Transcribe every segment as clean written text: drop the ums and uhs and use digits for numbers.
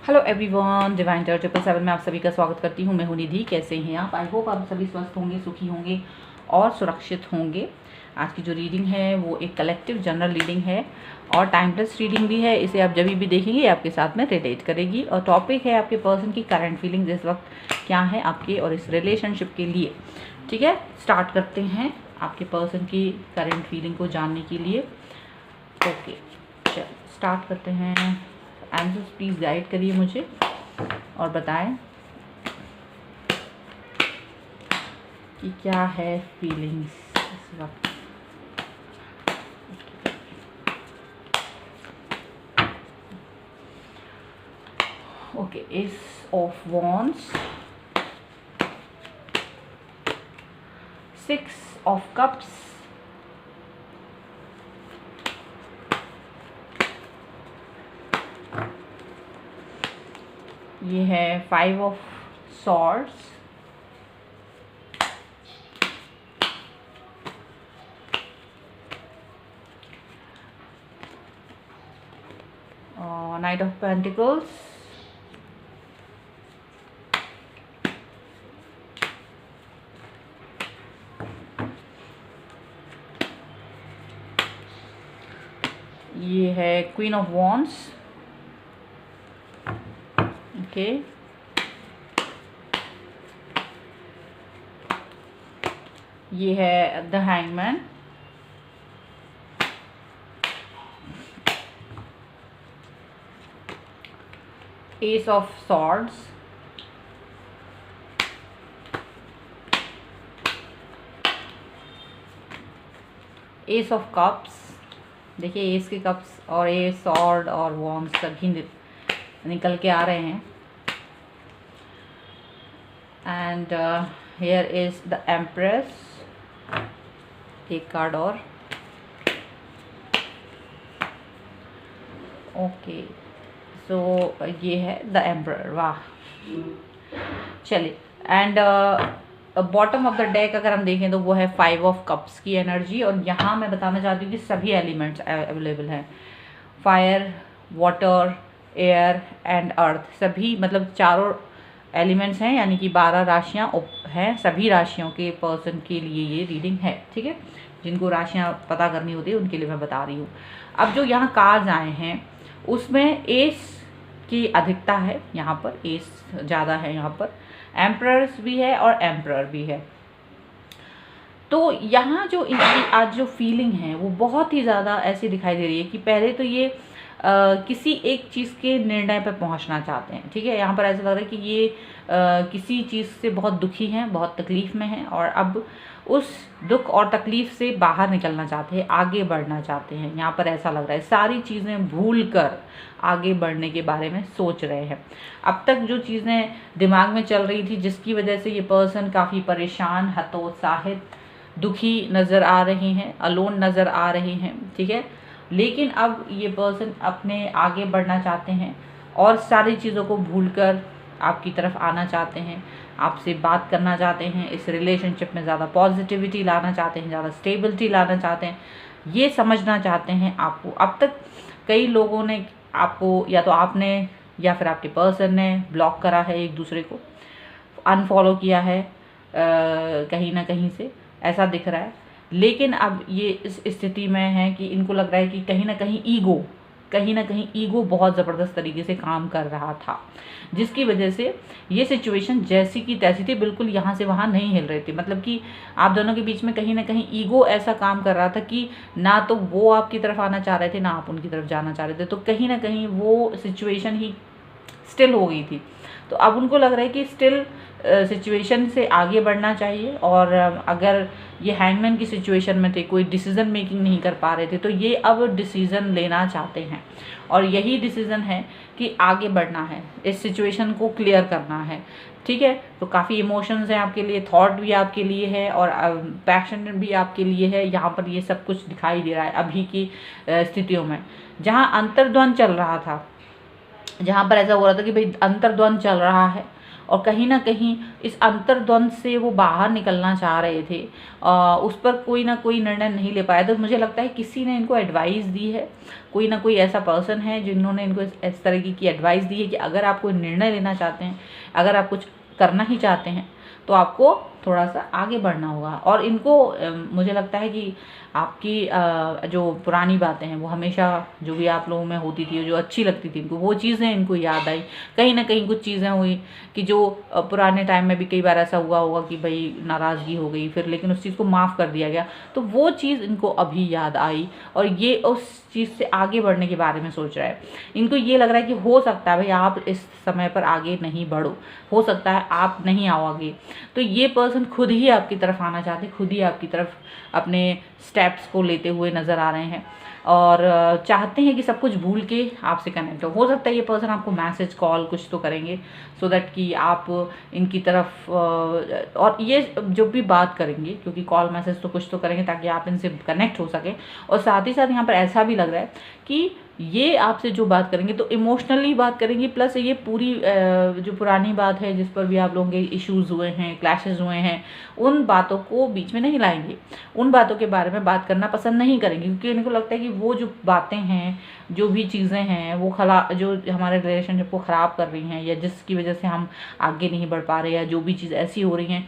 Hello everyone, divine टर 777 में आप सभी का स्वागत करती हूँ। मैं हूँ निधि। कैसे हैं आप? आई होप आप सभी स्वस्थ होंगे, सुखी होंगे और सुरक्षित होंगे। आज की जो रीडिंग है वो एक कलेक्टिव जनरल रीडिंग है और टाइमलेस रीडिंग भी है। इसे आप जब भी देखेंगे आपके साथ में रिलेट करेगी। और टॉपिक है आपके पर्सन की करंट फीलिंग्स इस वक्त क्या है आपके और इस रिलेशनशिप के लिए। ठीक है, स्टार्ट करते हैं आपके पर्सन की करंट फीलिंग को जानने के लिए। ओके, चलो स्टार्ट करते हैं। आंसर्स प्लीज़ गाइड करिए मुझे और बताएं कि क्या है फीलिंग्स इस वक्त। Okay, S of wands, 6 of cups, ये है 5 of swords, night of pentacles, ये है क्वीन ऑफ वॉन्ड्स। ओके, ये है the hangman, S of swords, S of cups. देखिए एस के कप्स और ए सॉर्ड और वॉन्ड्स सभी निकल के आ रहे हैं। And here is the empress, एक कार्ड और। ओके, सो ये है द एम्परर। वाह, चलिए। And bottom of the deck अगर हम देखें तो वो है 5 ऑफ कप्स की एनर्जी। और यहाँ मैं बताना चाहती हूँ कि सभी एलिमेंट्स अवेलेबल हैं। Fire, water, air and earth, सभी मतलब चारों एलिमेंट्स हैं, यानी कि 12 राशियाँ हैं। सभी राशियों के पर्सन के लिए ये रीडिंग है। ठीक है, जिनको राशियाँ पता करनी होती है उनके लिए मैं बता रही हूँ। अब जो यहाँ कार्ड्स आए हैं उसमें एस की अधिकता है, यहाँ पर एस ज़्यादा है, यहाँ पर एम्परर्स भी है और एम्परर भी है। तो यहाँ जो इनकी आज जो फीलिंग है वो बहुत ही ज़्यादा ऐसी दिखाई दे रही है कि पहले तो ये किसी एक चीज़ के निर्णय पर पहुँचना चाहते हैं। ठीक है, यहाँ पर ऐसा लग रहा है कि ये किसी चीज़ से बहुत दुखी हैं, बहुत तकलीफ़ में हैं और अब उस दुख और तकलीफ़ से बाहर निकलना चाहते हैं, आगे बढ़ना चाहते हैं। यहाँ पर ऐसा लग रहा है सारी चीज़ें भूल कर आगे बढ़ने के बारे में सोच रहे हैं। अब तक जो चीज़ें दिमाग में चल रही थी जिसकी वजह से ये पर्सन काफ़ी परेशान, हतोत्साहित, दुखी नज़र आ रहे हैं, अलोन नज़र आ रहे हैं। ठीक है, लेकिन अब ये पर्सन अपने आगे बढ़ना चाहते हैं और सारी चीज़ों को भूलकर आपकी तरफ आना चाहते हैं, आपसे बात करना चाहते हैं, इस रिलेशनशिप में ज़्यादा पॉजिटिविटी लाना चाहते हैं, ज़्यादा स्टेबिलिटी लाना चाहते हैं, ये समझना चाहते हैं आपको। अब तक कई लोगों ने आपको, या तो आपने या फिर आपके पर्सन ने ब्लॉक करा है, एक दूसरे को अनफॉलो किया है कहीं ना कहीं से, ऐसा दिख रहा है। लेकिन अब ये इस स्थिति में है कि इनको लग रहा है कि कहीं ना कहीं ईगो बहुत ज़बरदस्त तरीके से काम कर रहा था, जिसकी वजह से ये सिचुएशन जैसी की तैसी थी, बिल्कुल यहाँ से वहाँ नहीं हिल रही थी। मतलब कि आप दोनों के बीच में कहीं ना कहीं ईगो ऐसा काम कर रहा था कि ना तो वो आपकी तरफ आना चाह रहे थे, ना आप उनकी तरफ जाना चाह रहे थे। तो कहीं ना कहीं वो सिचुएशन ही स्टिल हो गई थी। तो अब उनको लग रहा है कि स्टिल सिचुएशन से आगे बढ़ना चाहिए। और अगर ये हैंगमैन की सिचुएशन में थे, कोई डिसीज़न मेकिंग नहीं कर पा रहे थे, तो ये अब डिसीज़न लेना चाहते हैं और यही डिसीज़न है कि आगे बढ़ना है, इस सिचुएशन को क्लियर करना है। ठीक है, तो काफ़ी इमोशंस हैं आपके लिए, थॉट भी आपके लिए है और पैशन भी आपके लिए है। यहाँ पर ये सब कुछ दिखाई दे रहा है अभी की स्थितियों में, जहाँ अंतर्द्वंद चल रहा था, जहाँ पर ऐसा हो रहा था कि भाई अंतर्द्वंद चल रहा है और कहीं ना कहीं इस अंतर्द्वंद से वो बाहर निकलना चाह रहे थे। उस पर कोई ना कोई निर्णय नहीं ले पाया। तो मुझे लगता है किसी ने इनको एडवाइस दी है, कोई ना कोई ऐसा पर्सन है जिन्होंने इनको इस तरह की एडवाइस दी है कि अगर आप कोई निर्णय लेना चाहते हैं, अगर आप कुछ करना ही चाहते हैं, तो आपको थोड़ा सा आगे बढ़ना होगा। और इनको मुझे लगता है कि आपकी जो पुरानी बातें हैं वो हमेशा जो भी आप लोगों में होती थी, जो अच्छी लगती थी इनको, वो चीज़ें इनको याद आई। कहीं ना कहीं कुछ चीज़ें हुई कि जो पुराने टाइम में भी कई बार ऐसा हुआ होगा कि भाई नाराज़गी हो गई फिर, लेकिन उस चीज़ को माफ़ कर दिया गया, तो वो चीज़ इनको अभी याद आई और ये उस चीज़ से आगे बढ़ने के बारे में सोच रहा है। इनको ये लग रहा है कि हो सकता है भाई आप इस समय पर आगे नहीं बढ़ो, हो सकता है आप नहीं आओगे। तो ये पर्सन खुद ही आपकी तरफ आना चाहते, खुद ही आपकी तरफ अपने स्टेप्स को लेते हुए नज़र आ रहे हैं और चाहते हैं कि सब कुछ भूल के आपसे कनेक्ट हो सकता है ये पर्सन आपको मैसेज कॉल कुछ तो करेंगे सो दैट कि आप इनकी तरफ और ये जो भी बात करेंगे, क्योंकि कॉल मैसेज तो कुछ तो करेंगे ताकि आप इनसे कनेक्ट हो सके। और साथ ही साथ यहाँ पर ऐसा भी लग रहा है कि ये आपसे जो बात करेंगे तो इमोशनली बात करेंगे, प्लस ये पूरी जो पुरानी बात है जिस पर भी आप लोगों के इश्यूज़ हुए हैं, क्लैशेस हुए हैं, उन बातों को बीच में नहीं लाएंगे, उन बातों के बारे में बात करना पसंद नहीं करेंगे, क्योंकि इनको लगता है कि वो जो बातें हैं, जो भी चीज़ें हैं, वो जो हमारे रिलेशनशिप को ख़राब कर रही हैं या जिसकी वजह से हम आगे नहीं बढ़ पा रहे, या जो भी चीज़ ऐसी हो रही हैं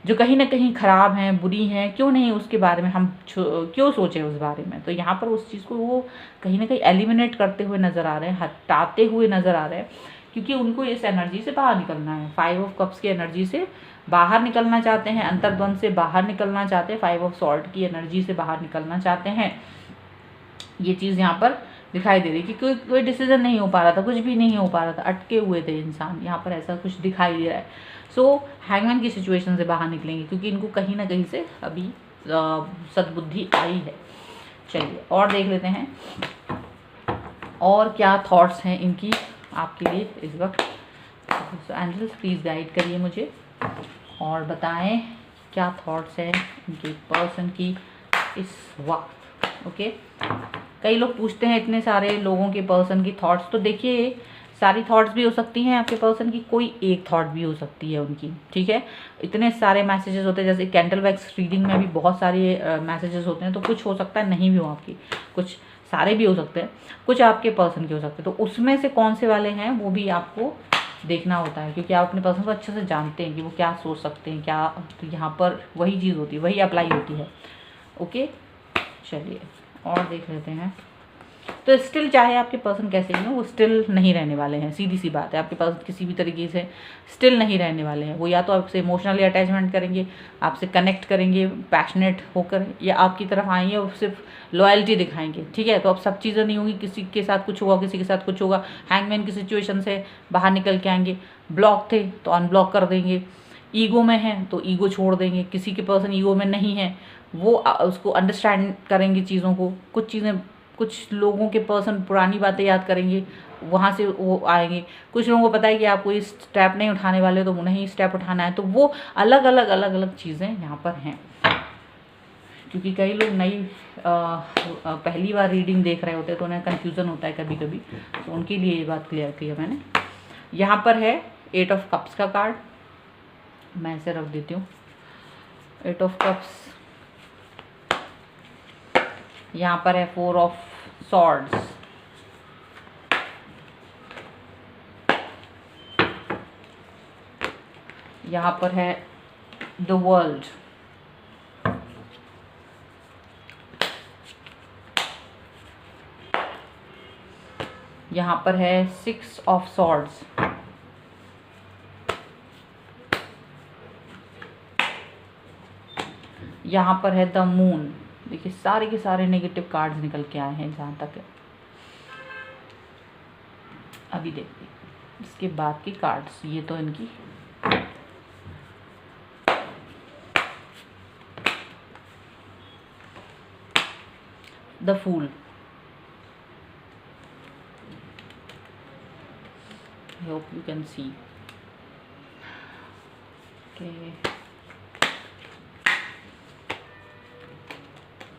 जो कहीं ना कहीं ख़राब हैं, बुरी हैं, क्यों नहीं उसके बारे में हम क्यों सोचें उस बारे में। तो यहाँ पर उस चीज़ को वो कहीं ना कहीं एलिमिनेट करते हुए नज़र आ रहे हैं, हटाते हुए नज़र आ रहे हैं, क्योंकि उनको इस एनर्जी से बाहर निकलना है। 5 ऑफ कप्स की एनर्जी से बाहर निकलना चाहते हैं, अंतर्द्वंद से बाहर निकलना चाहते हैं, 5 ऑफ सॉर्ड की एनर्जी से बाहर निकलना चाहते हैं। ये चीज़ यहाँ पर दिखाई दे रही है कि कोई डिसीजन नहीं हो पा रहा था, कुछ भी नहीं हो पा रहा था, अटके हुए थे इंसान, यहाँ पर ऐसा कुछ दिखाई दे रहा है। सो हैंगमैन की सिचुएशन से बाहर निकलेंगे क्योंकि इनको कहीं ना कहीं से अभी सद्बुद्धि आई है। चलिए और देख लेते हैं और क्या थॉट्स हैं इनकी आपके लिए इस वक्त। एंजल्स प्लीज़ गाइड करिए मुझे और बताएं क्या थॉट्स हैं इनके पर्सन की इस वक्त। ओके, कई लोग पूछते हैं इतने सारे लोगों के पर्सन की थॉट्स, तो देखिए सारी थॉट्स भी हो सकती हैं आपके पर्सन की, कोई एक थॉट भी हो सकती है उनकी, ठीक है। इतने सारे मैसेजेस होते हैं, जैसे कैंडल वैक्स रीडिंग में भी बहुत सारे मैसेजेस होते हैं, तो कुछ हो सकता है नहीं भी हो आपकी, कुछ सारे भी हो सकते हैं, कुछ आपके पर्सन के हो सकते हैं। तो उसमें से कौन से वाले हैं वो भी आपको देखना होता है, क्योंकि आप अपने पर्सन को अच्छे से जानते हैं कि वो क्या सोच सकते हैं, क्या। तो यहाँ पर वही चीज़ होती है, वही अप्लाई होती है। ओके, चलिए और देख लेते हैं। तो स्टिल चाहे आपके पर्सन कैसे भी हो, वो स्टिल नहीं रहने वाले हैं, सीधी सी बात है। आपके पास किसी भी तरीके से स्टिल नहीं रहने वाले हैं। वो या तो आपसे इमोशनली अटैचमेंट करेंगे, आपसे कनेक्ट करेंगे पैशनेट होकर, या आपकी तरफ आएंगे और सिर्फ लॉयल्टी दिखाएंगे, ठीक है। तो अब सब चीज़ें नहीं होंगी, किसी के साथ कुछ होगा, किसी के साथ कुछ होगा। हैंगमैन की सिचुएशन से बाहर निकल के आएंगे, ब्लॉक थे तो अनब्लॉक कर देंगे, ईगो में हैं तो ईगो छोड़ देंगे, किसी के पर्सन ईगो में नहीं है वो उसको अंडरस्टैंड करेंगे चीज़ों को। कुछ चीज़ें, कुछ लोगों के पर्सन पुरानी बातें याद करेंगे, वहाँ से वो आएंगे। कुछ लोगों को पता है कि आप कोई स्टेप नहीं उठाने वाले, तो नहीं स्टेप उठाना है। तो वो अलग अलग चीज़ें यहाँ पर हैं, क्योंकि कई लोग नई पहली बार रीडिंग देख रहे होते हैं तो उन्हें कन्फ्यूज़न होता है कभी कभी, तो उनके लिए ये बात क्लियर की है मैंने। यहाँ पर है 8 ऑफ कप्स का कार्ड, मैं इसे रख देती हूँ। 8 ऑफ कप्स, यहाँ पर है 4 ऑफ सॉर्ड्स, यहाँ पर है द वर्ल्ड, यहाँ पर है 6 ऑफ सॉर्ड्स, यहाँ पर है द मून। देखिए सारे के सारे नेगेटिव कार्ड्स निकल के आए हैं जहाँ तक है। अभी देखते हैं इसके बाद की कार्ड्स, ये तो इनकी the fool. I hope you can see. Okay.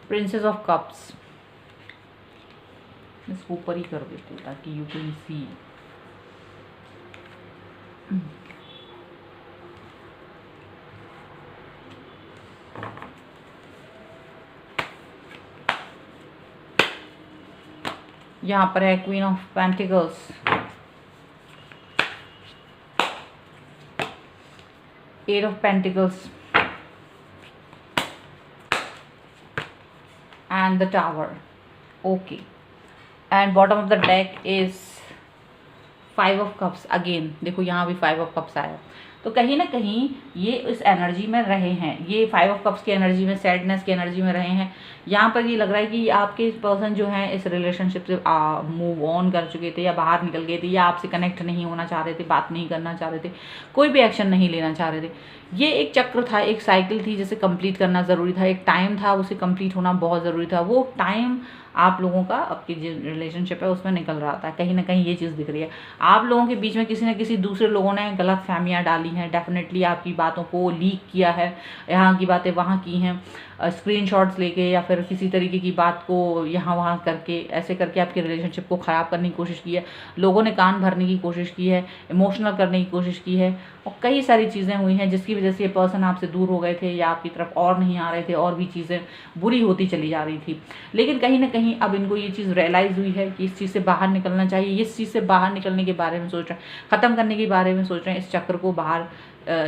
Princess of cups, इसको ऊपर ही कर देते हैं ताकि यू कैन सी। यहाँ पर है queen of pentacles, 8 of pentacles and the tower. Okay, and bottom of the deck is 5 of cups. Again देखो यहाँ भी 5 of cups आया, तो कहीं ना कहीं ये इस एनर्जी में रहे हैं, ये 5 of cups की एनर्जी में, सैडनेस की एनर्जी में रहे हैं। यहाँ पर ये लग रहा है कि आपके पर्सन जो हैं इस रिलेशनशिप से मूव ऑन कर चुके थे, या बाहर निकल गए थे, या आपसे कनेक्ट नहीं होना चाह रहे थे, बात नहीं करना चाह रहे थे, कोई भी एक्शन नहीं लेना चाह रहे थे। ये एक चक्र था, एक साइकिल थी जिसे कंप्लीट करना ज़रूरी था, एक टाइम था, उसे कंप्लीट होना बहुत ज़रूरी था। वो टाइम आप लोगों का आपकी जो रिलेशनशिप है उसमें निकल रहा था। कहीं ना कहीं ये चीज़ दिख रही है, आप लोगों के बीच में किसी न किसी दूसरे लोगों ने गलत फहमियाँ डाली हैं, डेफिनेटली आपकी बातों को लीक किया है, यहाँ की बातें वहाँ की हैं, स्क्रीनशॉट्स लेके या फिर किसी तरीके की बात को यहाँ वहाँ करके, ऐसे करके आपके रिलेशनशिप को ख़राब करने की कोशिश की है। लोगों ने कान भरने की कोशिश की है, इमोशनल करने की कोशिश की है, और कई सारी चीज़ें हुई हैं जिसकी वजह से ये पर्सन आपसे दूर हो गए थे, या आपकी तरफ और नहीं आ रहे थे, और भी चीज़ें बुरी होती चली जा रही थी। लेकिन कहीं ना कहीं अब इनको ये चीज़ रियलाइज़ हुई है कि इस चीज़ से बाहर निकलना चाहिए, इस चीज़ से बाहर निकलने के बारे में सोच रहे हैं, ख़त्म करने के बारे में सोच रहे हैं, इस चक्र को बाहर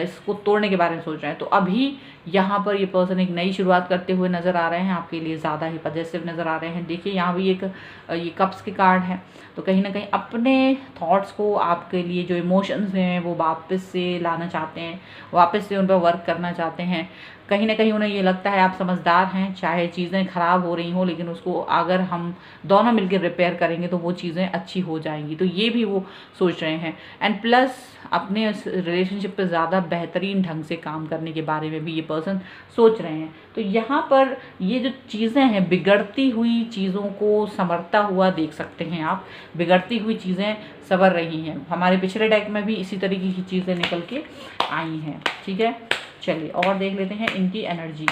इसको तोड़ने के बारे में सोच रहे हैं। तो अभी यहाँ पर ये पर्सन एक नई शुरुआत करते हुए नज़र आ रहे हैं, आपके लिए ज़्यादा ही पॉजिटिव नज़र आ रहे हैं। देखिए यहाँ भी एक ये कप्स के कार्ड है, तो कहीं ना कहीं अपने थॉट्स को, आपके लिए जो इमोशंस हैं वो वापस से लाना चाहते हैं, वापस से उन पर वर्क करना चाहते हैं। कहीं ना कहीं उन्हें ये लगता है आप समझदार हैं, चाहे चीज़ें ख़राब हो रही हों, लेकिन उसको अगर हम दोनों मिलकर रिपेयर करेंगे तो वो चीज़ें अच्छी हो जाएंगी। तो ये भी वो सोच रहे हैं। एंड प्लस अपने रिलेशनशिप पे ज़्यादा बेहतरीन ढंग से काम करने के बारे में भी ये पर्सन सोच रहे हैं। तो यहाँ पर ये जो चीज़ें हैं, बिगड़ती हुई चीज़ों को संवरता हुआ देख सकते हैं आप, बिगड़ती हुई चीज़ें संवर रही हैं। हमारे पिछले डेक में भी इसी तरीके की चीज़ें निकल के आई हैं। ठीक है, चलिए और देख लेते हैं इनकी एनर्जी,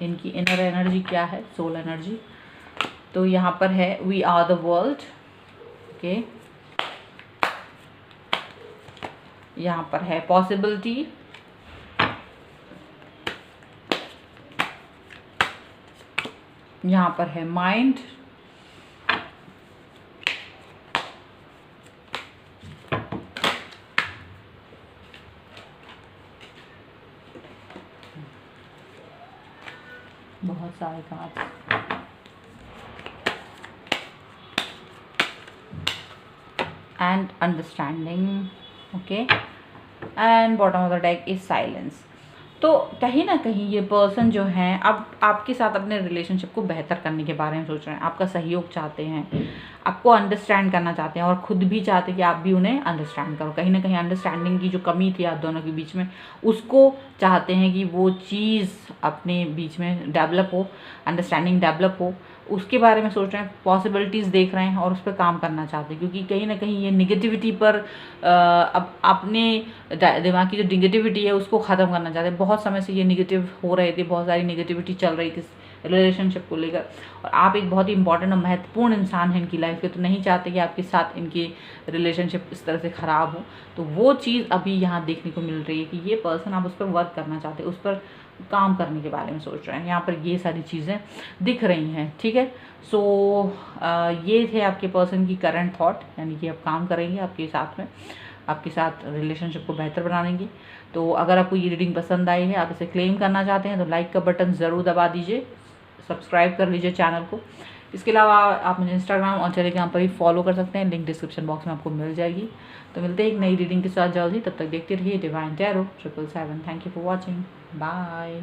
इनकी इनर एनर्जी क्या है, सोल एनर्जी। तो यहाँ पर है we are the world. Okay, यहाँ पर है पॉसिबिलिटी, यहाँ पर है माइंड, बहुत सारे card, and understanding. Okay, and bottom of the deck is silence. तो कहीं ना कहीं ये पर्सन जो हैं अब आपके साथ अपने रिलेशनशिप को बेहतर करने के बारे में सोच रहे हैं, आपका सहयोग चाहते हैं, आपको अंडरस्टैंड करना चाहते हैं, और ख़ुद भी चाहते हैं कि आप भी उन्हें अंडरस्टैंड करो। कहीं ना कहीं अंडरस्टैंडिंग की जो कमी थी आप दोनों के बीच में, उसको चाहते हैं कि वो चीज़ अपने बीच में डेवलप हो, अंडरस्टैंडिंग डेवलप हो, उसके बारे में सोच रहे हैं, पॉसिबिलिटीज़ देख रहे हैं और उस पर काम करना चाहते हैं। क्योंकि कहीं ना कहीं ये निगेटिविटी पर अब अपने दिमाग की जो निगेटिविटी है उसको ख़त्म करना चाहते हैं। बहुत समय से ये निगेटिव हो रहे थे, बहुत सारी निगेटिविटी चल रही थी रिलेशनशिप को लेकर, और आप एक बहुत ही इंपॉर्टेंट और महत्वपूर्ण इंसान हैं इनकी लाइफ के, तो नहीं चाहते कि आपके साथ इनकी रिलेशनशिप इस तरह से ख़राब हो। तो वो चीज़ अभी यहाँ देखने को मिल रही है कि ये पर्सन आप उस पर वर्क करना चाहते हैं, उस पर काम करने के बारे में सोच रहे हैं। यहाँ पर ये सारी चीज़ें दिख रही हैं। ठीक है, सो ये थे आपके पर्सन की करंट थॉट, यानी कि आप काम करेंगे आपके साथ में, आपके साथ रिलेशनशिप को बेहतर बनाने की। तो अगर आपको ये रीडिंग पसंद आई है, आप इसे क्लेम करना चाहते हैं, तो लाइक का बटन ज़रूर दबा दीजिए, सब्सक्राइब कर लीजिए चैनल को। इसके अलावा आप मुझे इंस्टाग्राम और टेलीग्राम पर भी फॉलो कर सकते हैं, लिंक डिस्क्रिप्शन बॉक्स में आपको मिल जाएगी। तो मिलते हैं एक नई रीडिंग के साथ जल्द ही, तब तक देखते रहिए divine tarot 777। Thank you for watching, bye.